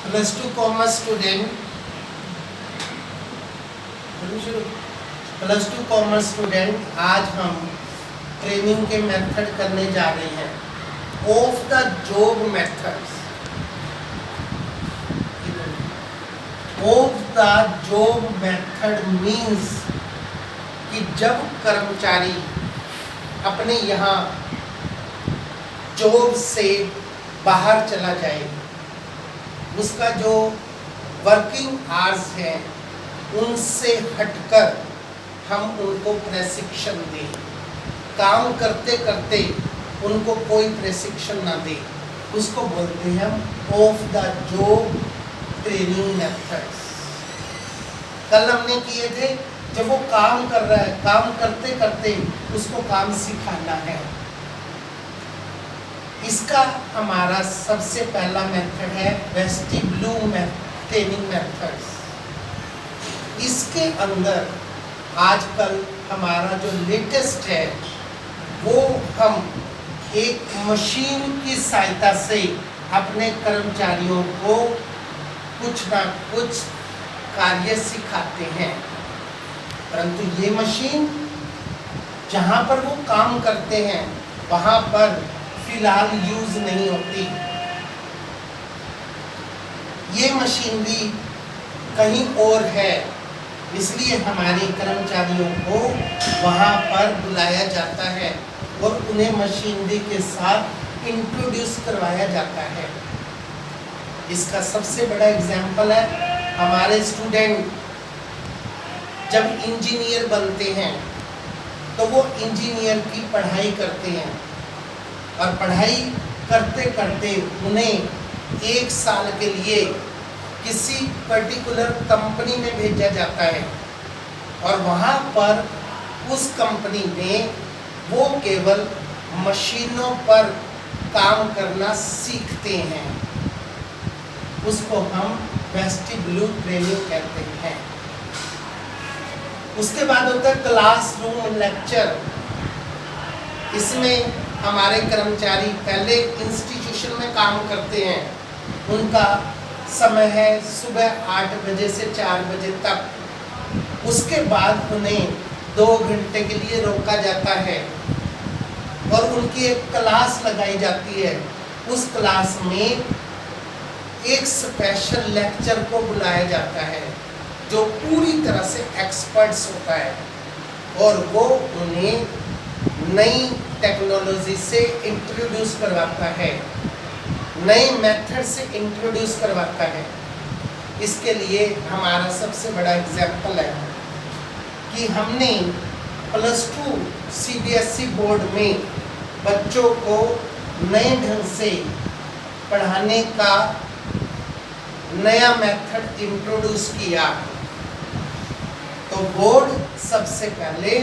+2 commerce student +2 commerce student आज हम training के मेथड करने जा रहे हैं of the job methods. Of the job method means कि जब कर्मचारी अपने यहाँ जॉब से बाहर चला जाए, उसका जो वर्किंग आवर्स है उनसे हटकर हम उनको प्रशिक्षण दें, काम करते करते उनको कोई प्रशिक्षण ना दे, उसको बोलते हैं हम of the job training methods. कल हमने किए थे जब वो काम कर रहा है, काम करते करते उसको काम सिखाना है। इसका हमारा सबसे पहला मेथड है वेस्टिब्यूल ट्रेनिंग मेथड्स। इसके अंदर आजकल हमारा जो लेटेस्ट है वो हम एक मशीन की सहायता से अपने कर्मचारियों को कुछ ना कुछ कार्य सिखाते हैं, परंतु ये मशीन जहाँ पर वो काम करते हैं वहाँ पर फिलहाल यूज नहीं होती। ये मशीनरी कहीं और है, इसलिए हमारे कर्मचारियों को वहाँ पर बुलाया जाता है और उन्हें मशीनरी के साथ इंट्रोड्यूस करवाया जाता है। इसका सबसे बड़ा एग्जाम्पल है हमारे स्टूडेंट जब इंजीनियर बनते हैं तो वो इंजीनियर की पढ़ाई करते हैं और पढ़ाई करते करते उन्हें 1 साल के लिए किसी पर्टिकुलर कंपनी में भेजा जाता है और वहाँ पर उस कंपनी में वो केवल मशीनों पर काम करना सीखते हैं। उसको हम वेस्टिब्यूल ट्रेनिंग कहते हैं। उसके बाद होता है क्लासरूम लेक्चर। इसमें हमारे कर्मचारी पहले इंस्टीट्यूशन में काम करते हैं, उनका समय है सुबह 8 बजे से 4 बजे तक। उसके बाद उन्हें 2 घंटे के लिए रोका जाता है और उनकी एक क्लास लगाई जाती है। उस क्लास में एक स्पेशल लेक्चर को बुलाया जाता है जो पूरी तरह से एक्सपर्ट्स होता है और वो उन्हें नई टेक्नोलॉजी से इंट्रोड्यूस करवाता है, नए मेथड से इंट्रोड्यूस करवाता है। इसके लिए हमारा सबसे बड़ा एग्जाम्पल है कि हमने +2 CBSE बोर्ड में बच्चों को नए ढंग से पढ़ाने का नया मेथड इंट्रोड्यूस किया। तो बोर्ड सबसे पहले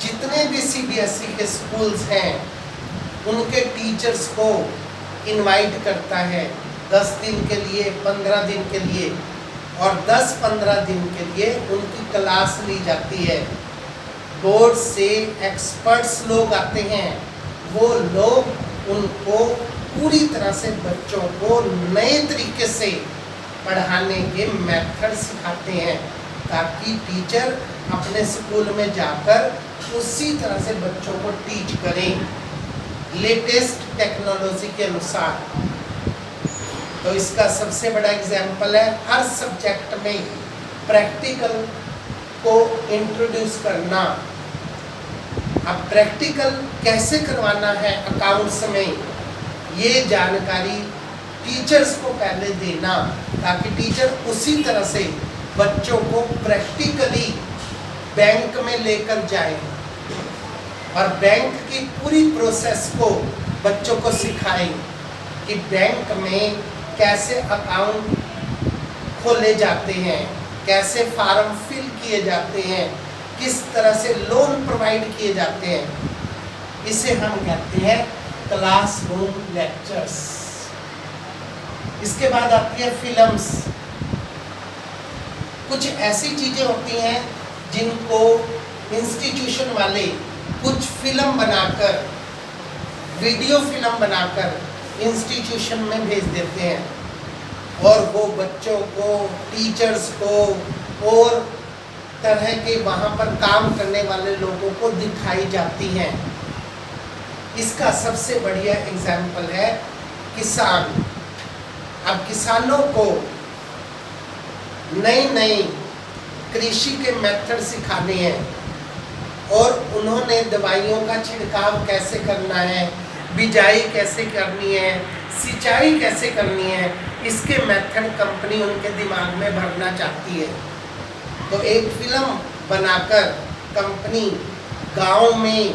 जितने भी CBSE के स्कूल्स हैं उनके टीचर्स को इनवाइट करता है 10 दिन के लिए, 15 दिन के लिए, और 10-15 दिन के लिए उनकी क्लास ली जाती है। बोर्ड से एक्सपर्ट्स लोग आते हैं, वो लोग उनको पूरी तरह से बच्चों को नए तरीके से पढ़ाने के मेथड सिखाते हैं ताकि टीचर अपने स्कूल में जाकर उसी तरह से बच्चों को टीच करें लेटेस्ट टेक्नोलॉजी के अनुसार। तो इसका सबसे बड़ा एग्जाम्पल है हर सब्जेक्ट में प्रैक्टिकल को इंट्रोड्यूस करना। अब प्रैक्टिकल कैसे करवाना है अकाउंट्स में, ये जानकारी टीचर्स को पहले देना ताकि टीचर उसी तरह से बच्चों को प्रैक्टिकली बैंक में लेकर जाए और बैंक की पूरी प्रोसेस को बच्चों को सिखाएं कि बैंक में कैसे अकाउंट खोले जाते हैं, कैसे फॉर्म फिल किए जाते हैं, किस तरह से लोन प्रोवाइड किए जाते हैं। इसे हम कहते हैं क्लासरूम लेक्चर्स। इसके बाद आती है फिल्म्स। कुछ ऐसी चीज़ें होती हैं जिनको इंस्टीट्यूशन वाले कुछ फिल्म बनाकर, वीडियो फिल्म बनाकर इंस्टीट्यूशन में भेज देते हैं। और वो बच्चों को, टीचर्स को और तरह के वहाँ पर काम करने वाले लोगों को दिखाई जाती हैं। इसका सबसे बढ़िया एग्जाम्पल है किसान। अब किसानों को नई नई कृषि के मेथड सिखाने हैं और उन्होंने दवाइयों का छिड़काव कैसे करना है, बिजाई कैसे करनी है, सिंचाई कैसे करनी है, इसके मेथड कंपनी उनके दिमाग में भरना चाहती है। तो एक फिल्म बनाकर कंपनी गांव में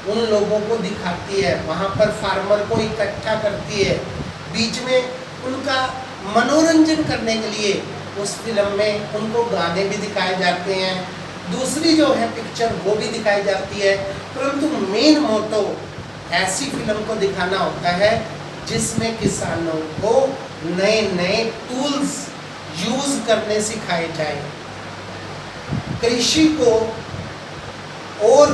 उन लोगों को दिखाती है, वहाँ पर फार्मर को इकट्ठा करती है, बीच में उनका मनोरंजन करने के लिए उस फिल्म में उनको गाने भी दिखाए जाते हैं, दूसरी जो है पिक्चर वो भी दिखाई जाती है, परंतु मेन मोटो ऐसी फिल्म को दिखाना होता है जिसमें किसानों को नए नए टूल्स यूज करने सिखाए जाए, कृषि को और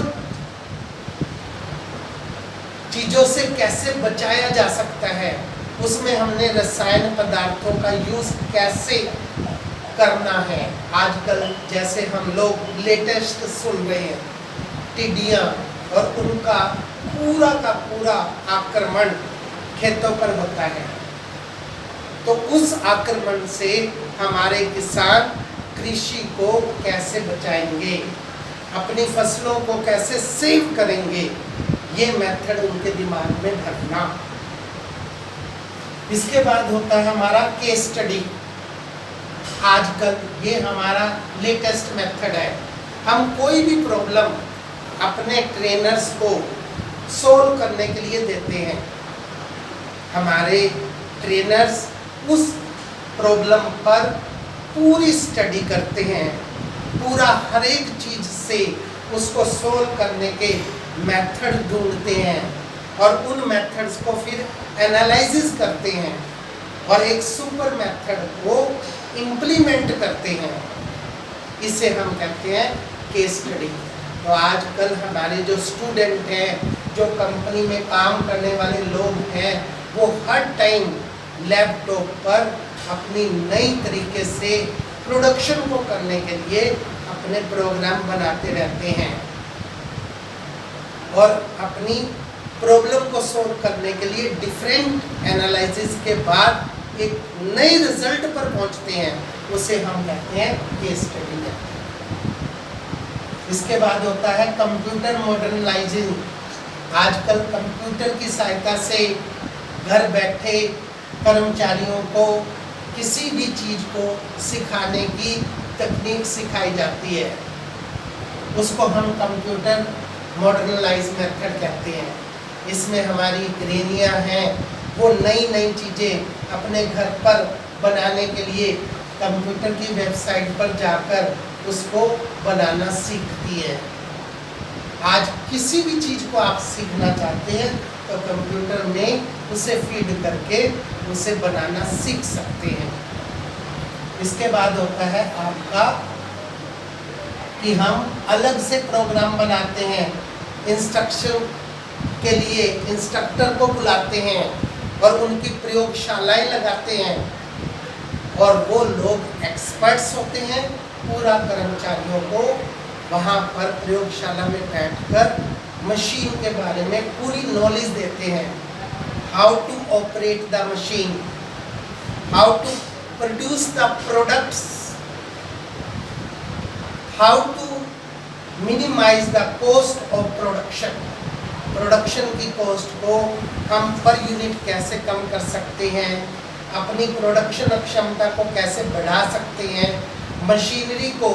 चीजों से कैसे बचाया जा सकता है, उसमें हमने रसायन पदार्थों का यूज कैसे करना है। आजकल जैसे हम लोग लेटेस्ट सुन रहे हैं, टिड्डियाँ और उनका पूरा का पूरा आक्रमण खेतों पर होता है, तो उस आक्रमण से हमारे किसान कृषि को कैसे बचाएंगे, अपनी फसलों को कैसे सेव करेंगे, ये मेथड उनके दिमाग में भरना। इसके बाद होता है हमारा केस स्टडी। आजकल ये हमारा लेटेस्ट मेथड है। हम कोई भी प्रॉब्लम अपने ट्रेनर्स को सोल्व करने के लिए देते हैं, हमारे ट्रेनर्स उस प्रॉब्लम पर पूरी स्टडी करते हैं, पूरा हर एक चीज से उसको सोल्व करने के मेथड ढूंढते हैं और उन मेथड्स को फिर एनालिसिस करते हैं और एक सुपर मेथड को इम्प्लीमेंट करते हैं। इसे हम कहते हैं केस स्टडी। तो आजकल हमारे जो स्टूडेंट हैं, जो कंपनी में काम करने वाले लोग हैं, वो हर टाइम लैपटॉप पर अपनी नई तरीके से प्रोडक्शन को करने के लिए अपने प्रोग्राम बनाते रहते हैं और अपनी प्रॉब्लम को सोल्व करने के लिए डिफरेंट एनालिसिस के बाद एक नए रिजल्ट पर पहुंचते हैं, उसे हम कहते हैं केस स्टडी। इसके बाद होता है कंप्यूटर मॉडर्नाइजिंग। आजकल कंप्यूटर की सहायता से घर बैठे कर्मचारियों को किसी भी चीज़ को सिखाने की तकनीक सिखाई जाती है, उसको हम कंप्यूटर मॉडर्नाइज मेथड कहते हैं। इसमें हमारी गृहिणियाँ हैं, वो नई नई चीज़ें अपने घर पर बनाने के लिए कंप्यूटर की वेबसाइट पर जाकर उसको बनाना सीखती है। आज किसी भी चीज़ को आप सीखना चाहते हैं तो कंप्यूटर में उसे फीड करके उसे बनाना सीख सकते हैं। इसके बाद होता है आपका कि हम अलग से प्रोग्राम बनाते हैं, इंस्ट्रक्शन के लिए इंस्ट्रक्टर को बुलाते हैं और उनकी प्रयोगशालाएं लगाते हैं और वो लोग एक्सपर्ट्स होते हैं। पूरा कर्मचारियों को वहाँ पर प्रयोगशाला में बैठकर मशीन के बारे में पूरी नॉलेज देते हैं, how to operate the machine, how to produce the products, how to minimise the cost of production. Production की कॉस्ट को हम पर यूनिट कैसे कम कर सकते हैं, अपनी प्रोडक्शन क्षमता को कैसे बढ़ा सकते हैं, मशीनरी को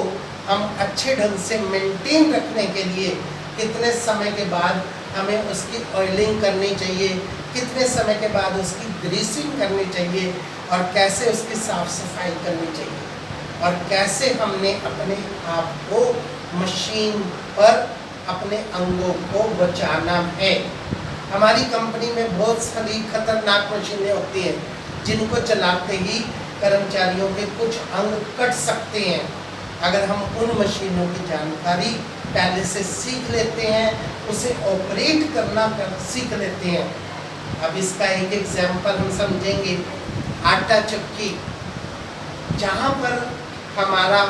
हम अच्छे ढंग से मेंटेन रखने के लिए कितने समय के बाद हमें उसकी ऑयलिंग करनी चाहिए, कितने समय के बाद उसकी ग्रीसिंग करनी चाहिए और कैसे उसकी साफ सफाई करनी चाहिए और कैसे हमने अपने आप को मशीन पर अपने अंगों को बचाना है। हमारी कंपनी में बहुत सारी खतरनाक मशीनें होती हैं जिनको चलाते ही कर्मचारियों के कुछ अंग कट सकते हैं। अगर हम उन मशीनों की जानकारी पहले से सीख लेते हैं, उसे ऑपरेट करना सीख लेते हैं। अब इसका एक एग्जाम्पल हम समझेंगे। आटा चक्की जहाँ पर हमारा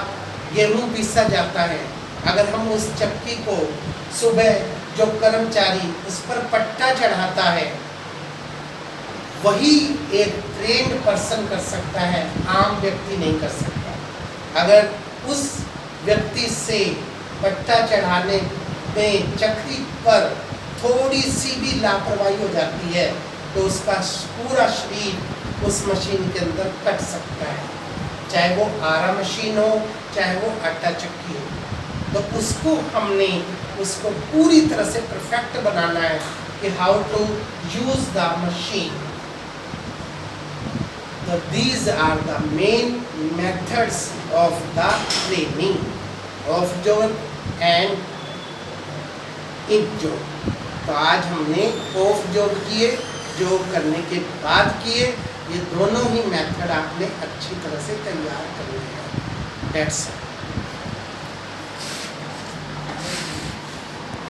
गेहूं पीसा जाता है, अगर हम उस चक्की को सुबह जो कर्मचारी उस पर पट्टा चढ़ाता है वही एक ट्रेन्ड पर्सन कर सकता है, आम व्यक्ति नहीं कर सकता। अगर उस व्यक्ति से पट्टा चढ़ाने में चक्की पर थोड़ी सी भी लापरवाही हो जाती है तो उसका पूरा शरीर उस मशीन के अंदर कट सकता है, चाहे वो आरा मशीन हो चाहे वो आटा चक्की हो। तो उसको हमने उसको पूरी तरह से परफेक्ट बनाना है कि how to use the machine. So these are the main methods of the training of job and in job। तो आज हमने ऑफ जॉब किए, जॉब करने के बाद किए, ये दोनों ही मेथड आपने अच्छी तरह से तैयार करने हैं। That's all।